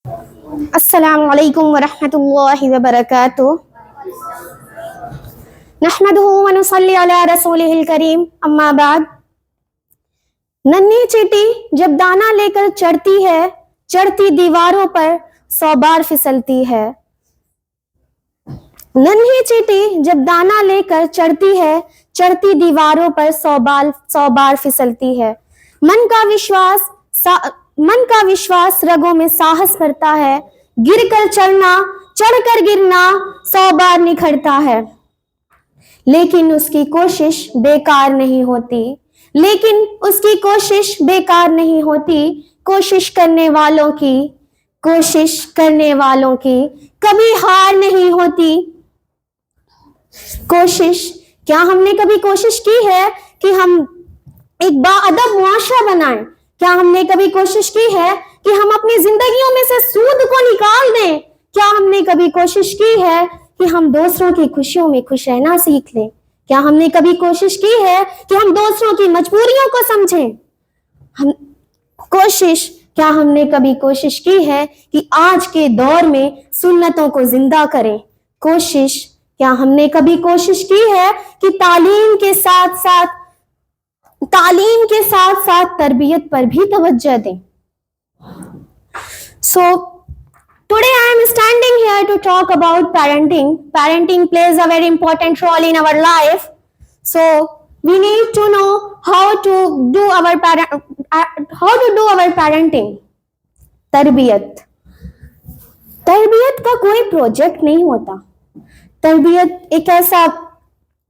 السلام علیکم ورحمۃ اللہ وبرکاتہ نحمدہ ونصلی علی رسولہ الکریم اما بعد۔ ننھی چیٹی جب دانا لے کر چڑھتی ہے، چڑھتی دیواروں پر 100 بار پھسلتی ہے۔ ننھی چیٹی جب دانا لے کر چڑھتی ہے، چڑھتی دیواروں پر 100 بار پھسلتی ہے۔ من کا وشواس رگوں میں ساہس کرتا ہے، گر کر چڑھنا، چڑھ کر گرنا 100 بار نکھرتا ہے، لیکن اس کی کوشش بیکار نہیں ہوتی، لیکن اس کی کوشش بیکار نہیں ہوتی۔ کوشش کرنے والوں کی کبھی ہار نہیں ہوتی۔ کیا ہم نے کبھی کوشش کی ہے کہ ہم ایک باادب معاشرہ بنائیں؟ کیا ہم نے کبھی کوشش کی ہے کہ ہم اپنی زندگیوں میں سے سود کو نکال دیں؟ کیا ہم نے کبھی کوشش کی ہے کہ ہم دوسروں کی خوشیوں میں خوش رہنا سیکھ لیں؟ کیا ہم نے کبھی کوشش کی ہے کہ ہم دوسروں کی مجبوریوں کو سمجھیں؟ کیا ہم نے کبھی کوشش کی ہے کہ آج کے دور میں سنتوں کو زندہ کریں؟ کیا ہم نے کبھی کوشش کی ہے کہ تعلیم کے ساتھ ساتھ تربیت پر بھی توجہ دیں؟ So, today I am standing here to talk about parenting. Parenting plays a very important role in our life. So, we need to know how to do our parenting. تربیت کا کوئی پروجیکٹ نہیں ہوتا۔ تربیت ایک ایسا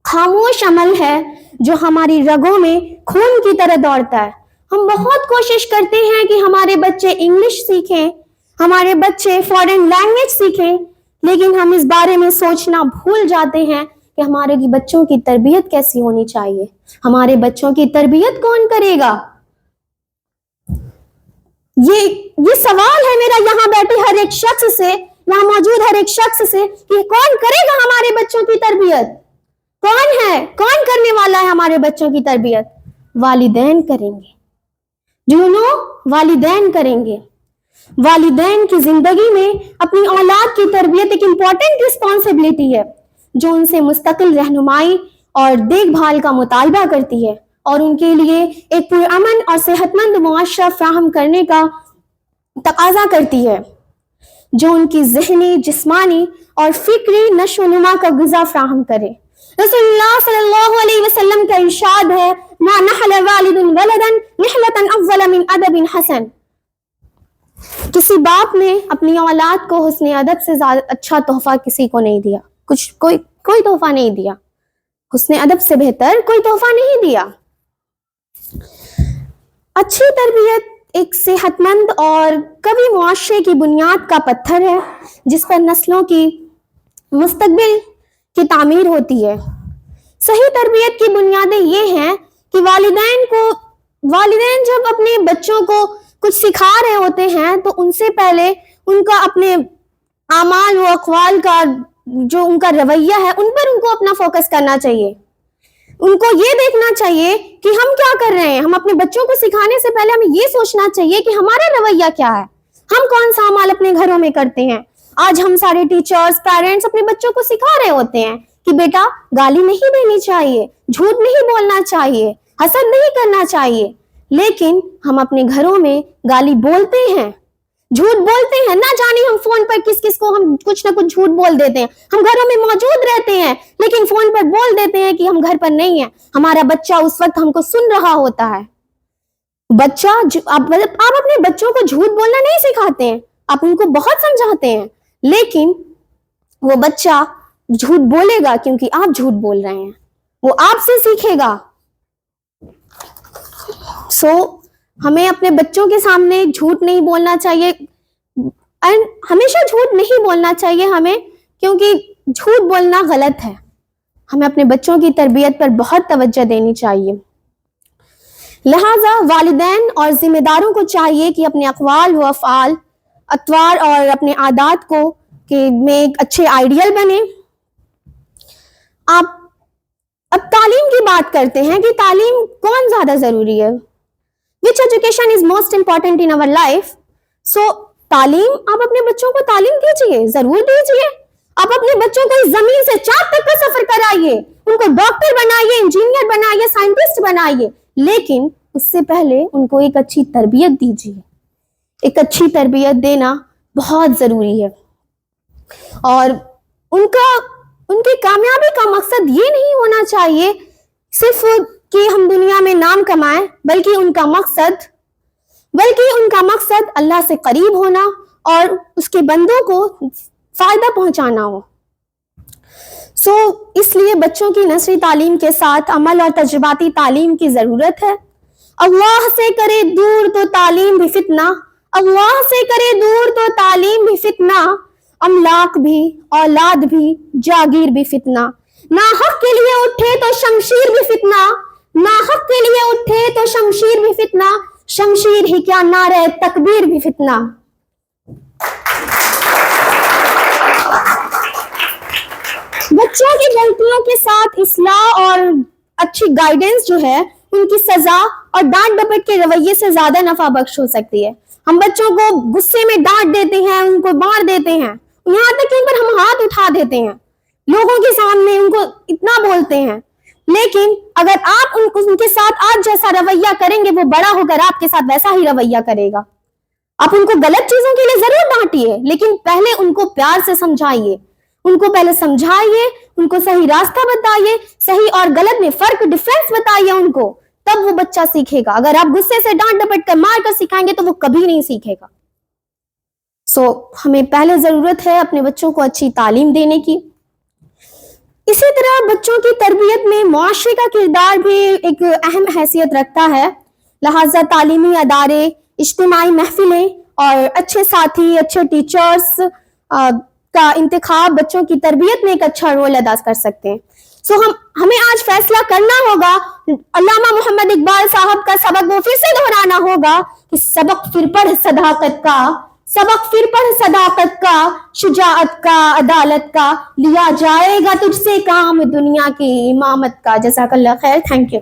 خاموش عمل ہے جو ہماری رگوں میں خون کی طرح دوڑتا ہے۔ ہم بہت کوشش کرتے ہیں کہ ہمارے بچے انگلش سیکھیں، ہمارے بچے فارن لینگویج سیکھیں، لیکن ہم اس بارے میں سوچنا بھول جاتے ہیں کہ ہمارے بچوں کی تربیت کیسی ہونی چاہیے۔ ہمارے بچوں کی تربیت کون کرے گا؟ یہ سوال ہے میرا یہاں بیٹھے ہر ایک شخص سے، یہاں موجود ہر ایک شخص سے، کہ کون کرے گا ہمارے بچوں کی تربیت؟ کون کرنے والا ہے ہمارے بچوں کی تربیت؟ والدین کریں گے۔ والدین کریں گے۔ والدین کی زندگی میں اپنی اولاد کی تربیت ایک امپورٹنٹ رسپانسبلٹی ہے جو ان سے مستقل رہنمائی اور دیکھ بھال کا مطالبہ کرتی ہے اور ان کے لیے ایک پرامن اور صحت مند معاشرہ فراہم کرنے کا تقاضا کرتی ہے جو ان کی ذہنی، جسمانی اور فکری نشو و نما کا غذا فراہم کرے۔ رسول اللہ صلی اللہ علیہ وسلم کا ارشاد ہے، ما نحل والد ولدا نحلة افضل من ادب حسن۔ کسی باپ نے اپنی اولاد کو حسن ادب سے زیادہ اچھا تحفہ کسی کو نہیں دیا، کوئی تحفہ نہیں دیا، حسن ادب سے بہتر کوئی تحفہ نہیں دیا۔ اچھی تربیت ایک صحت مند اور قوی معاشرے کی بنیاد کا پتھر ہے جس پر نسلوں کی مستقبل کی تعمیر ہوتی ہے۔ صحیح تربیت کی بنیادیں یہ ہیں کہ والدین جب اپنے بچوں کو کچھ سکھا رہے ہوتے ہیں تو ان سے پہلے ان کا اپنے اعمال و اقوال کا جو ان کا رویہ ہے ان پر ان کو اپنا فوکس کرنا چاہیے۔ ان کو یہ دیکھنا چاہیے کہ ہم کیا کر رہے ہیں۔ ہم اپنے بچوں کو سکھانے سے پہلے ہمیں یہ سوچنا چاہیے کہ ہمارا رویہ کیا ہے، ہم کون سا عمل اپنے گھروں میں کرتے ہیں۔ آج ہم سارے ٹیچرز، پیرنٹس اپنے بچوں کو سکھا رہے ہوتے ہیں کہ بیٹا گالی نہیں دینی چاہیے، جھوٹ نہیں بولنا چاہیے، حسد نہیں کرنا چاہیے، لیکن ہم اپنے گھروں میں گالی بولتے ہیں، جھوٹ بولتے ہیں، نہ جانے ہم فون پر کس کو ہم کچھ نہ کچھ جھوٹ بول دیتے ہیں۔ ہم گھروں میں موجود رہتے ہیں لیکن فون پر بول دیتے ہیں کہ ہم گھر پر نہیں ہیں۔ ہمارا بچہ اس وقت ہم کو سن رہا ہوتا ہے۔ آپ اپنے بچوں کو جھوٹ بولنا نہیں سکھاتے ہیں، آپ ان کو بہت سمجھاتے ہیں، لیکن وہ بچہ جھوٹ بولے گا کیونکہ آپ جھوٹ بول رہے ہیں، وہ آپ سے سیکھے گا۔ ہمیں اپنے بچوں کے سامنے جھوٹ نہیں بولنا چاہیے، ہمیشہ جھوٹ نہیں بولنا چاہیے ہمیں، کیونکہ جھوٹ بولنا غلط ہے۔ ہمیں اپنے بچوں کی تربیت پر بہت توجہ دینی چاہیے۔ لہٰذا والدین اور ذمہ داروں کو چاہیے کہ اپنے اقوال و افعال، اطوار اور اپنے عادات کو میں ایک اچھے آئیڈیل بنے۔ اب تعلیم کی بات کرتے ہیں کہ تعلیم کون زیادہ ضروری ہے۔ Which education is most important in our life? So, تعلیم آپ اپنے بچوں کو تعلیم دیجیے, ضرور دیجیے. آپ اپنے بچوں کو اس زمین سے چاند تک کا سفر کرائیے, ان کو ڈاکٹر بنائیے, انجینئر بنائیے, سائنٹسٹ بنائیے, لیکن اس سے پہلے ان کو ایک اچھی تربیت دیجیے. ایک اچھی تربیت دینا بہت ضروری ہے. اور ان کی کامیابی کا مقصد یہ نہیں ہونا چاہیے صرف کہ ہم دنیا میں نام کمائیں, بلکہ ان کا مقصد اللہ سے قریب ہونا اور اس کے بندوں کو فائدہ پہنچانا ہو. اس لیے بچوں کی نثری تعلیم کے ساتھ عمل اور تجرباتی تعلیم کی ضرورت ہے. اللہ سے کرے دور تو تعلیم بھی فتنہ, اللہ سے کرے دور تو تعلیم بھی فتنہ, املاک بھی اولاد بھی جاگیر بھی فتنہ, نا حق کے لیے اٹھے تو شمشیر بھی فتنہ, نا حق کے لیے اٹھے تو شمشیر بھی فتنہ, شمشیر ہی کیا نعرہ تکبیر بھی فتنہ. بچوں کی غلطیوں کے ساتھ اصلاح اور اچھی گائیڈنس جو ہے ان کی سزا اور ڈانٹ ڈپٹ کے رویے سے زیادہ نفع بخش ہو سکتی ہے. ہم بچوں کو غصے میں ڈانٹ دیتے ہیں, ان کو مار دیتے ہیں, یہاں تک کہ ان پر ہم ہاتھ اٹھا دیتے ہیں, لوگوں کے سامنے ان کو اتنا بولتے ہیں, لیکن اگر آپ ان کے ساتھ آج جیسا رویہ کریں گے, وہ بڑا ہو کر آپ کے ساتھ ویسا ہی رویہ کرے گا. آپ ان کو غلط چیزوں کے لیے ضرور ڈانٹیے, لیکن پہلے ان کو پیار سے سمجھائیے, ان کو پہلے سمجھائیے, ان کو صحیح راستہ بتائیے, صحیح اور غلط میں ڈفرینس بتائیے ان کو, تب وہ بچہ سیکھے گا. اگر آپ غصے سے ڈانٹ ڈپٹ کر مار کر سکھائیں گے تو وہ کبھی نہیں سیکھے گا. ہمیں پہلے ضرورت ہے اپنے بچوں کو اچھی تعلیم دینے کی. اسی طرح بچوں کی تربیت میں معاشرے کا کردار بھی ایک اہم حیثیت رکھتا ہے. لہٰذا تعلیمی ادارے, اجتماعی محفلیں اور اچھے ساتھی, اچھے ٹیچرز کا انتخاب بچوں کی تربیت میں ایک اچھا رول ادا کر سکتے ہیں. ہمیں آج فیصلہ کرنا ہوگا, علامہ محمد اقبال صاحب کا سبق وہ پھر سے دہرانا ہوگا کہ سبق پھر پڑھ صداقت کا, شجاعت کا, عدالت کا, لیا جائے گا تجھ سے کام دنیا کی امامت کا. جزاک اللہ خیر. Thank you.